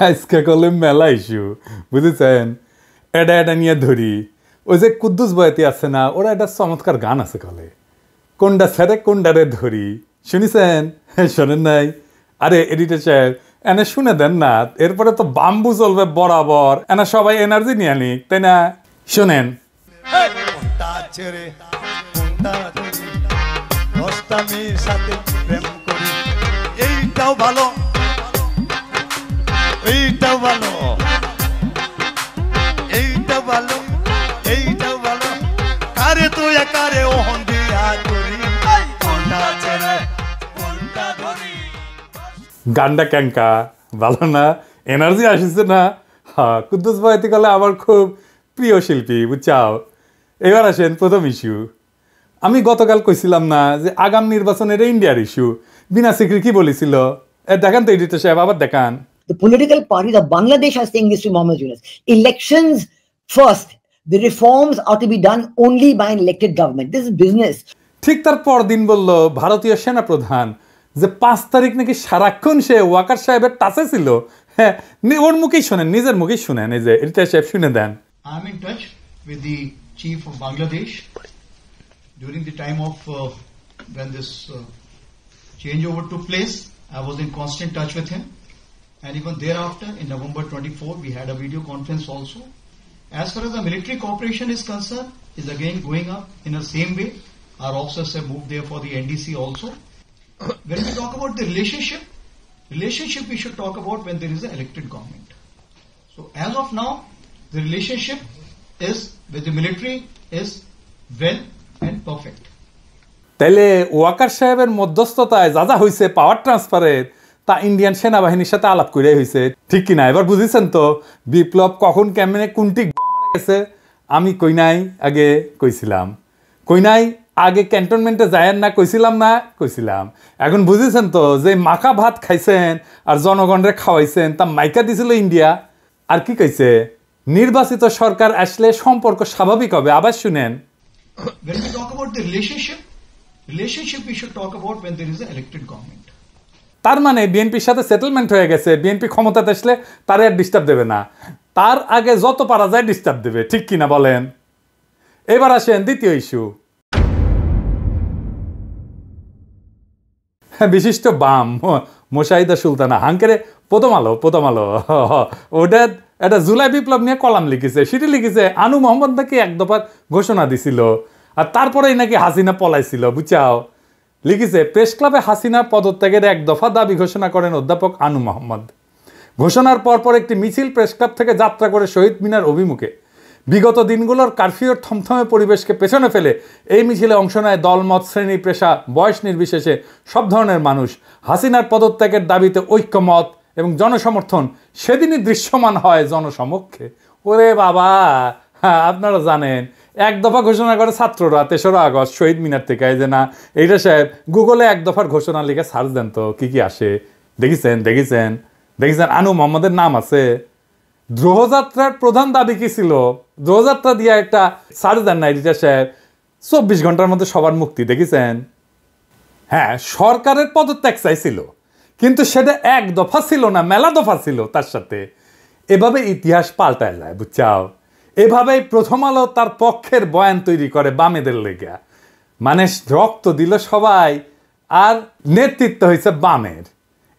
আজকে করলে মেলা ইস্যু বুঝেছেন এটা এটা নিয়ে ধরি ওই যে কুদ্দুস বয়াতি আছে না ওরা একটা চমৎকার গান আছে কলে কোনটা ছেড়ে কোনটারে ধরি শুনিছেন শোনেন নাই আরে এডিটর সাহেব এনে শুনে দেন না এরপরে তো বাম্বু চলবে বরাবর এনা সবাই এনার্জি নিয়ে নিক তাই না শোনেন এইটাও ভালো এইটাও ভালো এইটাও ভালো এইটাও ভালো কারে তুই কারে ও হন্দিয়া করি কোনটা ছেড়ে কোনটা ধরি গানটা ক্যাঙ্কা ভালো না এনার্জি আসিছে না হ্যাঁ কুদ্দুস বয়াতি কলে আমার খুব প্রিয় শিল্পী বুঝছাও এবার আসেন প্রথম ইস্যু আমি গতকাল কইছিলাম না যে আগাম নির্বাচনের ইন্ডিয়ার ইস্যু বিনা সিকরি কি বলেছিল দেখান তো এডিটর সাহেব আবার দেখান The political parties of Bangladesh are saying this to Mohammed Yunus. Elections first. The reforms are to be done only by an elected government. This is business. ঠিক তার পরদিন বলল ভারতীয় সেনা প্রধান যে 5 তারিখ নাকি সারাক্ষণ সে ওয়াকার সাহেবের টাচে ছিল হ্যাঁ ওর মুখেই শোনেন নিজের মুখেই শুনেন এই যে এডিটর সাহেব শুনে দেন I am in touch with the chief of Bangladesh during the time of when this changeover took place. I was in constant touch with him. And even thereafter, in November 24, we had a video conference also. As far as the military cooperation is concerned, is again going up in the same way. Our officers have moved there for the NDC also. When we talk about the relationship we should talk about when there is an elected government. So as of now, the relationship is with the military is well and perfect. তাইলে ওয়াকার সাহেবের মধ্যস্থতায় যা যা হয়েছে পাওয়ার ট্রান্সফারের তা Indian সেনাবাহিনীর সাথে আলাপ করে হয়েছে ঠিক কিনা এবার বুঝেছেন তো বিপ্লব কখন কেমনে কোনটি গেছে আমি কই নাই আগে কইছিলাম কই নাই আগে ক্যান্টনমেন্টে যায়েন না কইছিলাম এখন বুঝেছেন তো যে মাখা ভাত খাইছেন আর জনগণরে খাওয়াইছেন তা মাইকা দিছিল ইন্ডিয়া আর কি কইছে নির্বাচিত সরকার আসলে সম্পর্ক স্বাভাবিক হবে আবার শুনেন When we talk about the relationship we should talk about when there is an elected government. তার মানে বিএনপির সাথে সেটেলমেন্ট হয়ে গেছে বিএনপি ক্ষমতাতে আসলে তার আর ডিস্টার্ব দেবে না তার আগে যত পারা যায় ডিস্টার্ব দেবে ঠিক কিনা বলেন এবার আসেন দ্বিতীয় ইস্যু বিশিষ্ট বাম মোশাহিদা সুলতানা হাঙ্কেরে প্রথম আলো ওটা একটা জুলাই বিপ্লব নিয়ে কলাম লিখেছে সেটি লিখেছে আনু মোহাম্মদ নাকি এক দফার ঘোষণা দিছিল আর তারপরেই নাকি হাসিনা পলাইছিল বুঝাও লিখেছে প্রেস ক্লাবে হাসিনার পদত্যাগের এক দফা দাবি ঘোষণা করেন অধ্যাপক আনু মোহাম্মদ ঘোষণার পরপর একটি মিছিল প্রেস ক্লাব থেকে যাত্রা করে শহীদ মিনার অভিমুখে বিগত দিনগুলোর কারফিউর থমথমে পরিবেশকে পেছনে ফেলে এই মিছিলে অংশ নেয় দলমত শ্রেণী পেশা বয়স নির্বিশেষে সব ধরনের মানুষ হাসিনার পদত্যাগের দাবিতে ঐক্যমত এবং জনসমর্থন সেদিনই দৃশ্যমান হয় জনসমক্ষে ওরে বাবা হ্যাঁ আপনারা জানেন এক দফা ঘোষণা করে ছাত্ররা 3রা আগস্ট শহীদ মিনার থেকে এই যে না এইটা সাহেব গুগলে এক দফার ঘোষণা লিখে সার্চ দেন তো কি আসে দেখেছেন আনু মোহাম্মদের নাম আছে দ্রোহযাত্রার প্রধান দাবি কি ছিল দ্রোহযাত্রা দিয়ে একটা সার্চ দেন না এইটা সাহেব 24 ঘন্টার মধ্যে সবার মুক্তি দেখেছেন হ্যাঁ সরকারের পদত্যাগ চাইছিল কিন্তু সেটা এক দফা ছিল না মেলা দফা ছিল তার সাথে এভাবে ইতিহাস পাল্টায় যায় বুঝছাও এভাবেই প্রথম আলো তার পক্ষের বয়ান তৈরি করে বামেদের লেগে মানে রক্ত দিল সবাই আর নেতৃত্ব হয়েছে বামের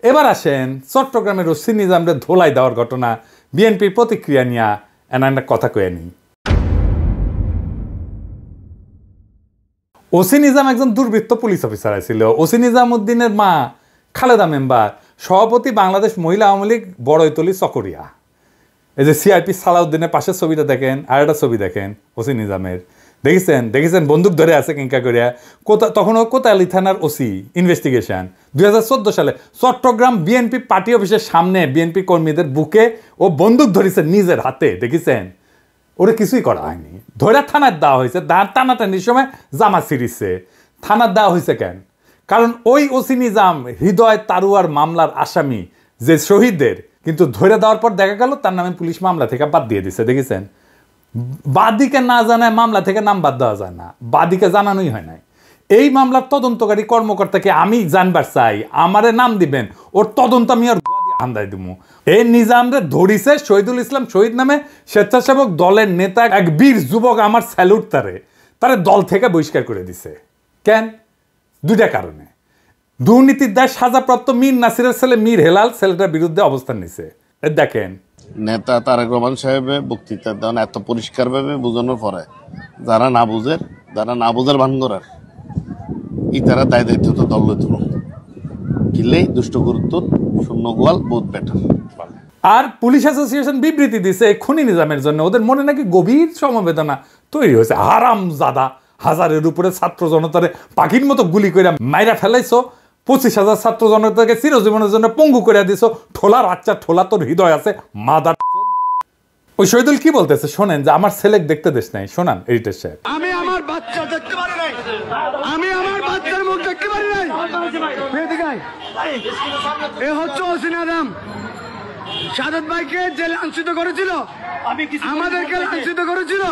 এবার আসেন চট্টগ্রামের ওসি নিজামরে ধোলাই দেওয়ার ঘটনা বিএনপির প্রতিক্রিয়া নিয়ে একটা কথা কয়ে নিই ওসি নিজাম একজন দুর্বৃত্ত পুলিশ অফিসার ছিল ওসি নিজামউদ্দিনের মা খালেদা মেম্বার সভাপতি বাংলাদেশ মহিলা আওয়ামী লীগ বড়ইতলি চকরিয়া এই যে সিআইপি সালাউদ্দিনের পাশের ছবিটা দেখেন আর একটা ছবি দেখেন ওসি নিজামের দেখেছেন বন্দুক ধরে আছে কিংকা করিয়া তখনও কোতোয়ালি থানার ওসি ইনভেস্টিগেশন 2014 সালে চট্টগ্রাম বিএনপি পার্টি অফিসের সামনে বিএনপি কর্মীদের বুকে ও বন্দুক ধরেছে নিজের হাতে দেখেছেন ওরে কিছুই করা হয়নি ধরে থানার দেওয়া হয়েছে টানাটানির সময় জামা ছিঁড়িছে থানার দেওয়া হয়েছে কেন কারণ ওই ওসি নিজাম হৃদয় তারুয়ার মামলার আসামি যে শহীদদের কিন্তু ধরে দেওয়ার পর দেখা গেল তার নামে পুলিশ মামলা থেকে বাদ দিয়ে দিছে দেখেছেন বাদীকে না জানায় মামলা থেকে নাম বাদ দেওয়া যায় না বাদীকে জানানোই হয় নাই এই মামলার তদন্তকারী কর্মকর্তাকে আমি জানবার চাই আমারে নাম দিবেন ওর তদন্ত আমি আর আন্দাই দিমু। এই নিজামরে ধরিছে শহীদুল ইসলাম শহীদ নামে স্বেচ্ছাসেবক দলের নেতা এক বীর যুবক, আমার স্যালুট তারে দল থেকে বহিষ্কার করে দিছে। কেন? দুইটা কারণে। দুর্নীতির দায় সাজাপ্রাপ্ত মীর নাসিরের ছেলে মীর হেলাল ছেলেটার বিরুদ্ধে অবস্থান নিছে। দেখেন নেতা তারেক রহমান সাহেবের বক্তৃতা দেন এত পরিষ্কার ভাবে বোঝানোর পরে যারা না বুঝার ভান করার তারা দায় দায়িত্ব তো দল লইত কিলে দুষ্ট গুরুত্ব শূন্য গোয়াল বহুত বেটার। আর পুলিশ অ্যাসোসিয়েশন বিবৃতি দিছে এই খুনি নিজামের জন্য ওদের মনে নাকি গভীর সমবেদনা তৈরি হয়েছে। হারাম জাদা, হাজারের উপরে ছাত্র জনতারে পাখির মতো গুলি করে মাইরা ফেলাইছো, 25,000 ছাত্র জনতাকে চিরজীবনের জন্য পঙ্গু করে দিছো। ঠোলা রাচ্চা ঠোলা তোর হৃদয় আছে মাদার। ওই শহীদুল কি বলতেছে শোনেন, যে আমার ছেলে দেখতে দেশ নাই। শোনান এডিটর সাহেব। আমি আমার বাচ্চা দেখতে পারি নাই, আমি আমার বাচ্চার মুখ দেখতে পারি নাই। এ হচ্ছে ওসিন আদম, সাদত ভাইকে যে লাঞ্ছিত করেছিল, আমাদেরকে লাঞ্ছিত করেছিল।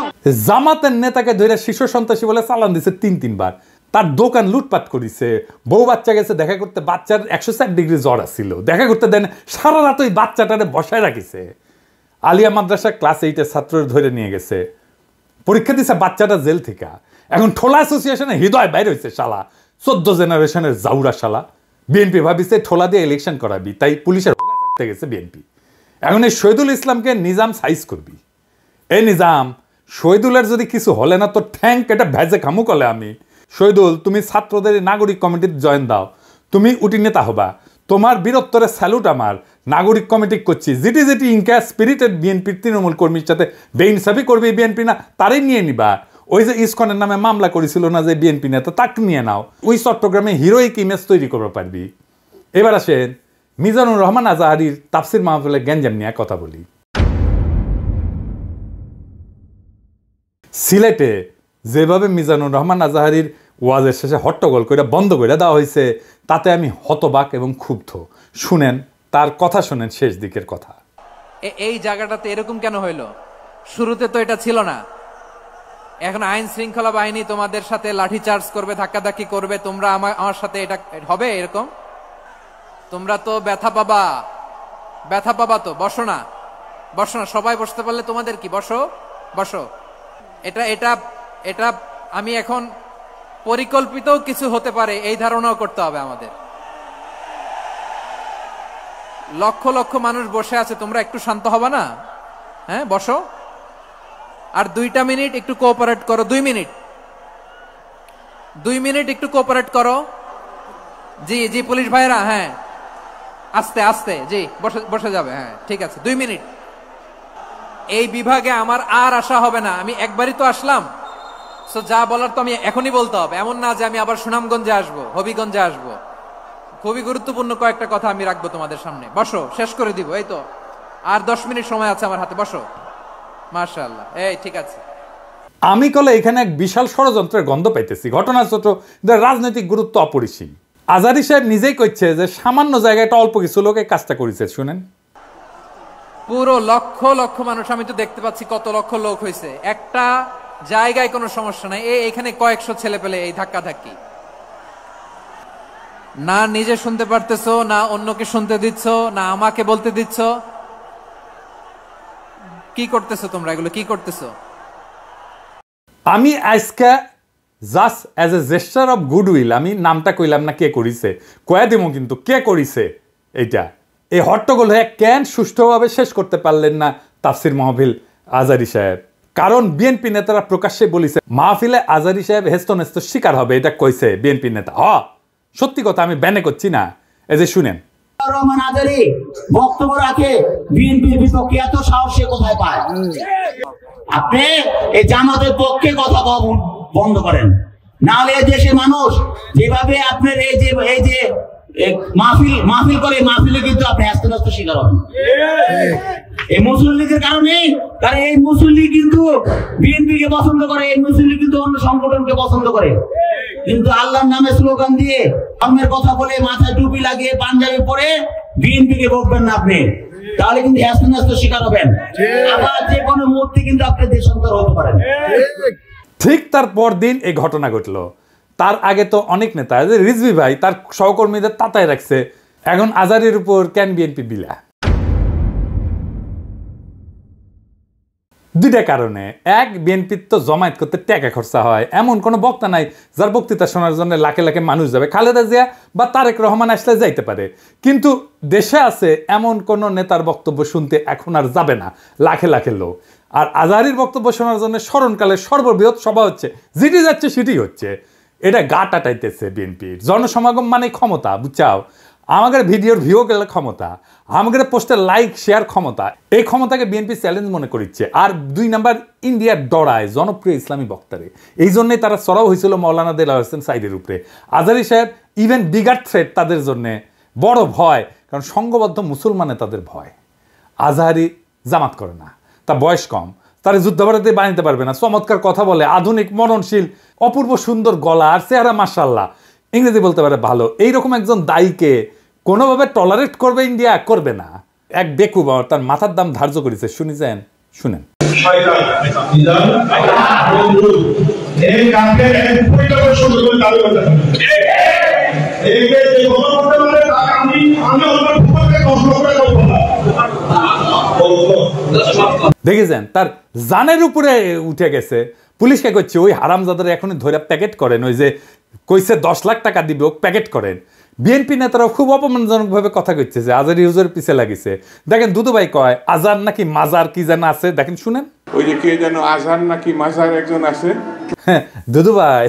জামাতের নেতাকে ধরে শিশু সন্ত্রাসী বলে চালান দিছে 3 বার। তার দোকান লুটপাট করিছে, বউ বাচ্চা গেছে দেখা করতে, বাচ্চার 104 ডিগ্রি জ্বর আসছিল, দেখা করতে দেন, সারা রাত ওই বাচ্চাটারে বসায় রাখিছে। আলিয়া মাদ্রাসা ক্লাস 8-এর ছাত্র ধরে নিয়ে গেছে, পরীক্ষা দিছে বাচ্চাটা জেল থেকে। এখন ঠোলা অ্যাসোসিয়েশনের হৃদয় বাইরে হয়েছে শালা, 14 জেনারেশনের জাউরা শালা। বিএনপি ভাবিছে ঠোলা দিয়ে ইলেকশন করাবি, তাই পুলিশের গেছে বিএনপি। এখন এই শহীদুল ইসলামকে নিজাম সাইজ করবি। এই নিজাম, শহীদুলের যদি কিছু হলে না তো ঠ্যাঙ্ক এটা ভেজে খামু কলে আমি। শহীদুল, তুমি ছাত্রদের নাগরিক কমিটির জয়েন দাও, তুমি উটি নেতা হবা। তোমার বীরত্বরে স্যালুট আমার। নাগরিক কমিটি করছি, যেটি ইনকা স্পিরিটেড বিএনপির তৃণমূল কর্মীর সাথে বেইনসাফি করবে বিএনপি না, তারই নিয়ে নিবা। ওই যে ইসকনের নামে মামলা করেছিল না যে বিএনপি নেতা, তাকে নিয়ে নাও। ওই চট্টগ্রামে হিরোইক ইমেজ তৈরি করতে পারবি। এবার আসেন মিজানুর রহমান আজাহারির তাফসির মাহফিলে গ্যাঞ্জাম নিয়ে কথা বলি। সিলেটে যেভাবে মিজানুর রহমান আজাহারির ওয়াজের শেষে হট্টগোল করে বন্ধ করে দেওয়া হয়েছে, তাতে আমি হতবাক এবং ক্ষুব্ধ। শুনেন তার কথা, শুনেন শেষ দিকের কথা। এই জায়গাটাতে এরকম কেন হইলো? শুরুতে তো এটা ছিল না। এখন আইন শৃঙ্খলা বাহিনী তোমাদের সাথে লাঠি চার্জ করবে, ধাক্কাধাক্কি করবে, তোমরা আমার সাথে এটা হবে এরকম? তোমরা তো ব্যথা পাবা তো। বসো না, সবাই বসতে পারলে তোমাদের কি? বসো। এটা আমি এখন পরিকল্পিত কিছু হতে পারে এই ধারণাও করতে হবে আমাদের। লক্ষ লক্ষ মানুষ বসে আছে, তোমরা একটু শান্ত হবা না? হ্যাঁ, বসো। আর 2টা মিনিট একটু কোঅপারেট করো। 2 মিনিট একটু কোঅপারেট করো। জি পুলিশ ভাইরা, হ্যাঁ আস্তে আস্তে, জি বসে যাবে। হ্যাঁ ঠিক আছে, 2 মিনিট। এই বিভাগে আমার আর আসা হবে না, আমি একবারই তো আসলাম। সো যা বলার তো আমি এখনই বলতে হবে, এমন না যে আমি আবার সুনামগঞ্জে আসবো, হবিগঞ্জে আসবো। খুবই গুরুত্বপূর্ণ কয়েকটা কথা আমি রাখবো তোমাদের সামনে। বসো, শেষ করে দিব। এই তো আর 10 মিনিট সময় আছে আমার হাতে। বসো। মাশাআল্লাহ, এই ঠিক আছে। আমি কলে এখানে এক বিশাল ষড়যন্ত্রের গন্ধ পাইতেছি। ঘটনা ছোট, রাজনৈতিক গুরুত্ব অপরিসীম। আজারি সাহেব নিজেই কইছে যে সামান্য জায়গাটা অল্প কিছু লোক এই কাজটা করেছে। শুনেন, পুরো লক্ষ লক্ষ মানুষ, আমি তো দেখতে পাচ্ছি কত লক্ষ লোক হয়েছে একটা জায়গায়, কোনো সমস্যা নাই। এখানে কয়েকশো ছেলে পেলে এই ধাক্কাধাক্কি, না নিজে শুনতে পারতেছো, না অন্যকে শুনতে দিচ্ছ, না আমাকে বলতে দিচ্ছ। কি করতেছো তোমরা? এগুলো কি করতেছো? আমি আজকে just as a gesture of goodwill, আমি নামটা কইলাম না কে করিছে, কয়া দিব কিন্তু কে করিছে এইটা। এই হট্টগোল হয়ে কেন সুষ্ঠুভাবে শেষ করতে পারলেন না তাফসির মাহফিল আজারি সাহেব? কারণ বিএনপি নেতারা প্রকাশ্যে বলিছে মাহফিলে আজারি সাহেব হেস্তনেস্ত শিকার হবে, এটা কইছে বিএনপি নেতা। সত্যি কথা, আমি ব্যানে করছি না। এই যে শুনেন, রহমান আজারি বক্তব্য রাখে বিএনপির বিপক্ষে, এত সাহস সে কোথায় পায়? আপনি এই জামাতের পক্ষে কথা বন্ধ করেন, নাহলে এই দেশের মানুষ যেভাবে আপনার এই যে মাহফিল করে, মাহফিলে কিন্তু আপনি আস্তে আস্তে শিকার হবেন এই মুসলিম লীগের কারণে। কারণ এই মুসলিম লীগ কিন্তু বিএনপি কে পছন্দ করে, এই মুসলিম লীগ কিন্তু অন্য সংগঠনকে পছন্দ করে। কিন্তু আল্লাহর নামে স্লোগান দিয়ে, ধর্মের কথা বলে, মাথায় টুপি লাগিয়ে, পাঞ্জাবি পরে বিএনপি কে বলবেন না আপনি, তাহলে কিন্তু আস্তে আস্তে শিকার হবেন। আবার যে কোনো মুহূর্তে কিন্তু আপনি দেশান্তর হতে পারেন। ঠিক তার পরদিন এই ঘটনা ঘটলো। তার আগে তো অনেক নেতা, রিজভী ভাই তার সহকর্মীদের তাতায় রাখছে, এখন আজারের উপর কেন বিএনপি বিলা? দুইটা কারণে। এক, বিএনপির তো জমায়েত করতে টাকা খরচা হয়, এমন কোনো বক্তা নাই যার বক্তৃতা শোনার জন্য লাখে লাখে মানুষ যাবে। খালেদা জিয়া বা তারেক রহমান আসলে যাইতে পারে, কিন্তু দেশে আছে এমন কোন নেতার বক্তব্য শুনতে এখন আর যাবে না লাখে লাখে লোক। আর আজহারীর বক্তব্য শোনার জন্য স্মরণকালে সর্ববৃহৎ সভা হচ্ছে, যেটি যাচ্ছে সেটি হচ্ছে। এটা গা টাটাইতেছে বিএনপির। জনসমাগম মানে ক্ষমতা, বুঝছাও? আমাদের ভিডিওর ভিউ গেলে ক্ষমতা, আমাদের পোস্টের লাইক শেয়ার ক্ষমতা, এই ক্ষমতাকে বিএনপি চ্যালেঞ্জ মনে করছে। আর 2 নাম্বার, ইন্ডিয়ার ডরায় জনপ্রিয় ইসলামী বক্তারে, এই জন্যই তারা চড়াও হয়েছিল মৌলানা দেলাওয়ার হোসেন সাইদের উপরে। আজহারী সাহেব ইভেন বিগার থ্রেট তাদের জন্য বড় ভয়, কারণ সংঘবদ্ধ মুসলমানে তাদের ভয়। আজহারী জামাত করে না, তার বয়স কম, তারা যুদ্ধাপরাধী বানাইতে পারবে না, চমৎকার কথা বলে, আধুনিক মননশীল, অপূর্ব সুন্দর গলা আর চেহারা, মাশাআল্লাহ, ইংরেজি বলতে পারে ভালো। এইরকম একজন দায়ীকে কোনোভাবে টলারেট করবে ইন্ডিয়া? করবে না। এক বেকুব তার মাথার দাম ধার্য করেছে, শুনেছেন? শুনেন। দেখেছেন তার জানের উপরে উঠে গেছে। পুলিশকে করছে ওই হারামজাদার এখন ধরে প্যাকেট করেন, ওই যে কইছে 10 লাখ টাকা দিবে, ও প্যাকেট করেন। বিএনপি নেতারাও খুব অপমানজনক ভাবে কথা কইছে যে আজহারী হুজুরের পিছে লাগিছে। দেখেন দুদু ভাই কয় আজহার নাকি মাজার কি যেন আছে, দেখেন শুনেন। ওই যে কে যেন আজহার নাকি মাজার একজন আছে। দুদু ভাই,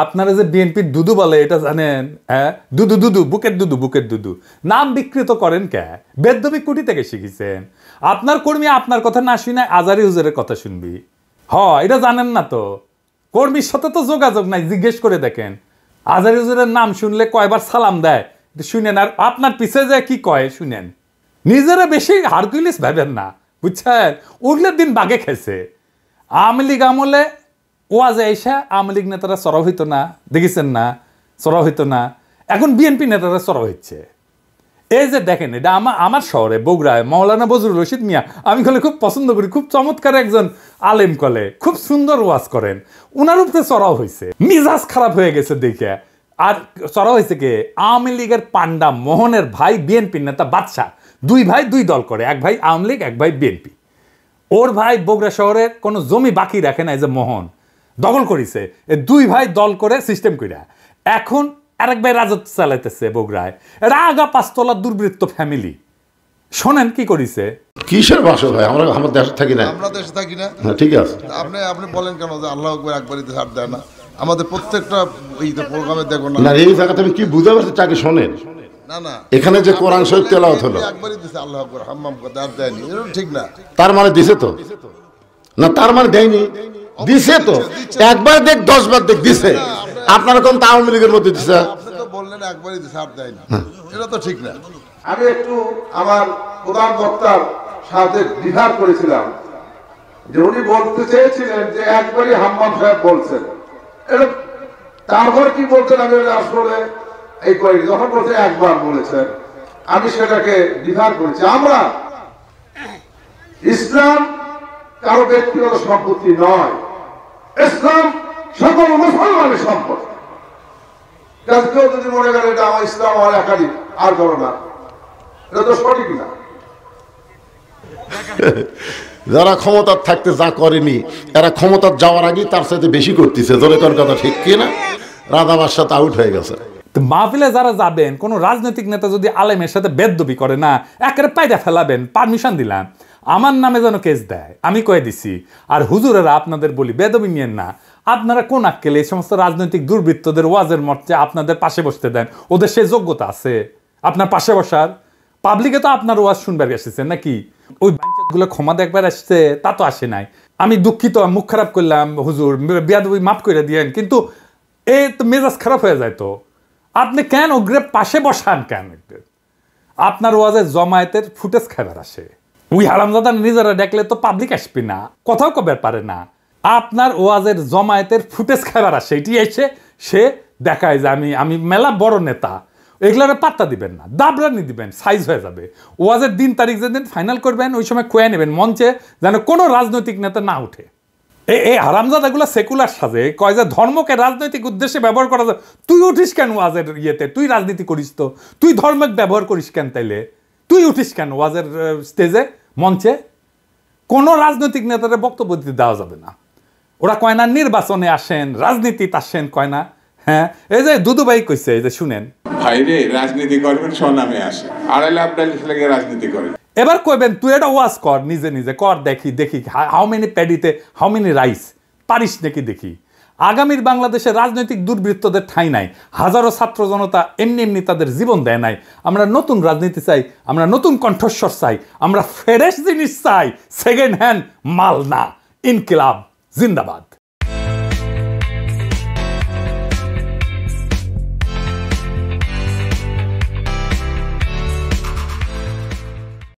আপনারা যে বিএনপির দুদু বলে এটা জানেন? হ্যাঁ, দুদু দুদু, বুকের দুদু, বুকের দুদু নাম বিকৃত করেন কে? বেদবি কুটি থেকে শিখেছেন। আপনার কর্মী আপনার কথা না শুনে আজহারী হুজুরের কথা শুনবি? এটা জানেন না তো? কর্মীর সাথে তো যোগাযোগ নাই, জিজ্ঞেস করে দেখেন। আজহারী হুজুরের নাম শুনলে কয়বার সালাম দেয় শুনেন, আর আপনার পিছে যে কি কয় শুনেন। নিজেরা বেশি হারকুলিস ভাবেন না, বুঝছেন? উঠলের দিন বাগে খেয়েছে। আওয়ামী লীগ আমলে ওয়াজে আইসা আওয়ামী লীগ নেতারা চড়াও হইতো না, দেখেছেন না? চড়াও হইতো না, এখন বিএনপি নেতারা চড়াও হচ্ছে। এই যে দেখেন, এটা আমার শহরে বগুড়ায় মৌলানা বজরুল রশিদ মিয়া, আমি কলে খুব পছন্দ করি, খুব চমৎকার একজন আলেম, কলে খুব সুন্দর ওয়াজ করেন, উনার উপরে চড়াও হয়েছে। মিজাজ খারাপ হয়ে গেছে দেখে। আর চড়াও হয়েছে কে? আওয়ামী লীগের পান্ডা মোহনের ভাই বিএনপি নেতা বাদশা, 2 ভাই 2 দল করে, এক ভাই আওয়ামী লীগ, এক ভাই বিএনপি। ওর ভাই বগুড়া শহরের কোনো জমি বাকি রাখে না, এই যে মোহন দখল করেছে, 2 ভাই দল করে সিস্টেম কইরা এখন আরেক ভাই রাজত্ব চালাইতেছে বগুড়ায়। এটা আগা 5 তলা দুর্বৃত্ত ফ্যামিলি। শোনেন কি করিছে। কিসের ভাষা ভাই? আমরা আমার দেশে থাকি না, আমরা দেশে থাকি না। ঠিক আছে, আপনি বলেন কেন যে আল্লাহু আকবার একবারই ছাড় দেয় না? আমাদের প্রত্যেকটা এই প্রোগ্রামে দেখো না, এই জায়গাতে আমি কি বুঝতে পারছি, চাকরি শোনেন না না, এখানে যে কোরআন শরীফ তেলাওয়াত হলো একবারই দিছে আল্লাহু আকবার, হাম্মাম করতে আর দেয়নি, এটা ঠিক না। তার মানে দিছে তো না? তার মানে দেয়নি, দিছে তো। একবার দেখ 10 বার দেখ দিছে। আপনারা কোন আওয়ামী লীগের মধ্যে দিছে? আপনি তো বললেন একবারই দিছে আর দেয়নি, এটা তো ঠিক না। আমি একটু আমার প্রধান বক্তার সাথে বিভাগ করেছিলাম যে উনি বলতে চেয়েছিলেন যে একবারই হাম্মাম সাহেব বলছেন, এটা তারপর কি বলছেন আমি আসলে এই করি, যখন বলছে একবার বলেছেন আমি সেটাকে বিভাগ করেছি। আমরা ইসলাম কারো ব্যক্তিগত সম্পত্তি নয়, ইসলাম সকল মুসলমানের সম্পদ। কেউ যদি মনে করে এটা আমার ইসলাম আমার একাধিক আর করো না, এটা তো সঠিক না। যারা ক্ষমতার থাকতে যা করেনি, এরা ক্ষমতার যাওয়ার আগেই তার সাথে বেশি করতেছে। জোরে কোন কথা ঠিক কি না? রাধাবার সাথে আউট হয়ে গেছে। মাহফিলে যারা যাবেন, কোন রাজনৈতিক নেতা যদি আলেমের সাথে বেদবি করে না, একেবারে পায়দা ফেলাবেন, পারমিশন দিলাম, আমার নামে যেন কেস দেয়, আমি কয়ে দিছি। আর হুজুরেরা আপনাদের বলি, বেদবি নিয়েন না। আপনারা কোন আক্কেলে এই সমস্ত রাজনৈতিক দুর্বৃত্তদের ওয়াজের মর্চে আপনাদের পাশে বসতে দেন? ওদের সে যোগ্যতা আছে আপনার পাশে বসার? পাবলিকে তো আপনার ওয়াজ শুনবার এসেছেন নাকি? ওই বাঞ্চতগুলো ক্ষমা দেখবার আসছে, তা তো আসে নাই। আমি দুঃখিত, মুখ খারাপ করলাম, হুজুর বেয়াদবি মাফ করে দিয়েন, কিন্তু এ তো মেজাজ খারাপ হয়ে যায়। তো আপনি কেন ওগ্রে পাশে বসান কেন? আপনার ওয়াজে জমায়েতের ফুটেজ খাবার আসে, ওই হারামজাদা নিজেরা দেখলে তো পাবলিক আসবে না, কথাও কবে পারে না। আপনার ওয়াজের জমায়েতের ফুটেজ খাবার আসে, এটি এসে সে দেখায় যে আমি মেলা বড় নেতা। এগুলোর পাত্তা দিবেন না, দাবরানি দিবেন, সাইজ হয়ে যাবে। ওয়াজের দিন তারিখ যেদিন ফাইনাল করবেন ওই সময় কয়ে নেবেন মঞ্চে, যেন কোনো রাজনৈতিক নেতা না উঠে। এই হারামজাদাগুলো সেকুলার সাজে কয় যে ধর্মকে রাজনৈতিক উদ্দেশ্যে ব্যবহার করা যায়। তুই উঠিস কেন ওয়াজের ইয়েতে? তুই রাজনীতি করিস তো, তুই ধর্মকে ব্যবহার করিস কেন? তাইলে তুই উঠিস কেন ওয়াজের স্টেজে, মঞ্চে? কোনো রাজনৈতিক নেতাদের বক্তব্য দিতে দেওয়া যাবে না। ওরা কয় না নির্বাচনে আসেন, রাজনীতিতে আসেন, কয় না। হ্যাঁ, এই যে দুদু ভাই কইছে, এই যে শুনেন, ভাইরে রাজনীতি করবেন স্বনামে আসে, আড়াইলে আপনাদের ছেলেকে রাজনীতি করেন। এবার কইবেন তুই এটা ওয়াজ কর, নিজে নিজে কর, দেখি দেখি হাউ মেনি প্যাডিতে হাউ মেনি রাইস, পারিস নাকি দেখি। আগামীর বাংলাদেশে রাজনৈতিক দুর্বৃত্তদের ঠাঁই নাই। হাজারো ছাত্র জনতা এমনি এমনি তাদের জীবন দেয় নাই। আমরা নতুন রাজনীতি চাই, আমরা নতুন কণ্ঠস্বর চাই, আমরা ফ্রেশ জিনিস চাই, সেকেন্ড হ্যান্ড মাল না। ইনকিলাব জিন্দাবাদ।